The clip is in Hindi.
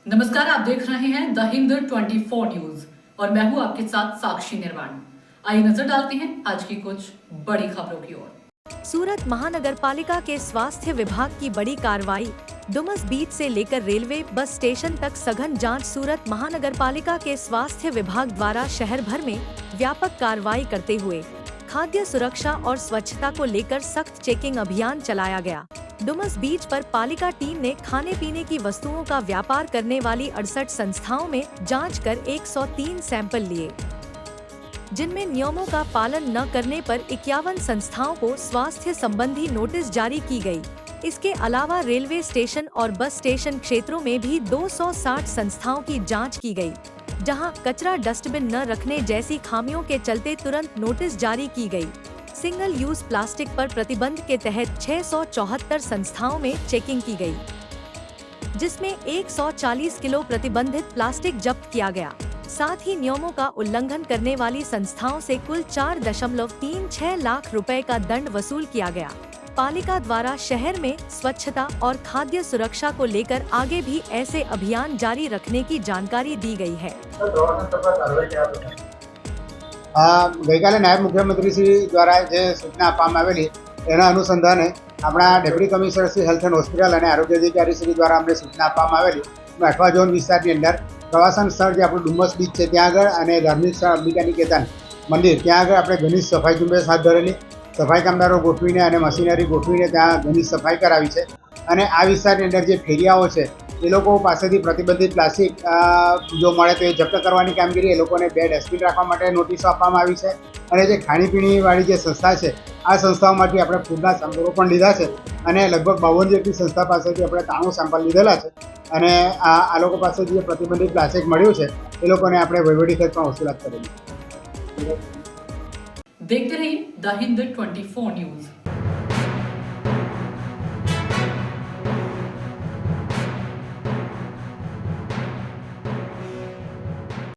नमस्कार, आप देख रहे हैं द हिंद 24 न्यूज और मैं हूं आपके साथ साक्षी निर्वाण। आइए नजर डालते हैं आज की कुछ बड़ी खबरों की ओर। सूरत महानगर पालिका के स्वास्थ्य विभाग की बड़ी कार्रवाई। डुमस बीच से लेकर रेलवे बस स्टेशन तक सघन जांच। सूरत महानगर पालिका के स्वास्थ्य विभाग द्वारा शहर भर में व्यापक कार्रवाई करते हुए खाद्य सुरक्षा और स्वच्छता को लेकर सख्त चेकिंग अभियान चलाया गया। डुमस बीच पर पालिका टीम ने खाने पीने की वस्तुओं का व्यापार करने वाली 68 संस्थाओं में जांच कर 103 सैंपल लिए, जिनमें नियमों का पालन न करने पर 51 संस्थाओं को स्वास्थ्य संबंधी नोटिस जारी की गई। इसके अलावा रेलवे स्टेशन और बस स्टेशन क्षेत्रों में भी 260 संस्थाओं की जांच की गई, जहां कचरा डस्टबिन न रखने जैसी खामियों के चलते तुरंत नोटिस जारी की गई। सिंगल यूज प्लास्टिक पर प्रतिबंध के तहत 674 संस्थाओं में चेकिंग की गई, जिसमें 140 किलो प्रतिबंधित प्लास्टिक जब्त किया गया। साथ ही नियमों का उल्लंघन करने वाली संस्थाओं से कुल 4.36 लाख रुपए का दंड वसूल किया गया। पालिका द्वारा शहर में स्वच्छता और खाद्य सुरक्षा को लेकर आगे भी ऐसे अभियान जारी रखने की जानकारी दी गई है। गई काले नायब मुख्यमंत्री श्री द्वारा जे सूचना आपवामां आवेली एना अनुसंधाने अपना deputy commissioner Shri health and hospital और आरोग्य अधिकारी श्री द्वारा अमने सूचना आपवामां आवेली अठवा झोन विस्तारनी अंदर प्रवासन स्थल जे आपणुं डुमस बीच छे त्यां आगळ अने धार्मिक स्थळ अंबिका निकेतन मंदिर त्यां आगळ आपणे घणी सफाई झुंबेश हाथ धरेली। सफाई कामदारो गोठवीने अने मशीनरी गोठवीने त्यां घणी सफाई करावी छे अने आ विस्तारनी अंदर जे फेरियाओ छे ए लोको पासेथी प्रतिबंधित प्लास्टिक जो मळे तो जप्त करवानी कामगीरी ए लोकोने 2 डस्टबिन राखवा माटे नोटिस आपवामां आवी छे अने जे खाણીપીણીવાળી જે સંસ્થા છે આ સંસ્થાઓમાંથી આપણે ફૂડના સેમ્પલો પણ લીધા છે અને લગભગ 52 જેટલી સંસ્થા પાસેથી આપણે 93 સેમ્પલ લીધેલા છે અને આ લોકો પાસેથી જે પ્રતિબંધિત પ્લાસ્ટિક મળ્યું છે એ લોકોને આપણે વહીવટી ખર્ચમાં વસૂલાત કરેલી। देखते रहिए द हिंद 24 न्यूज।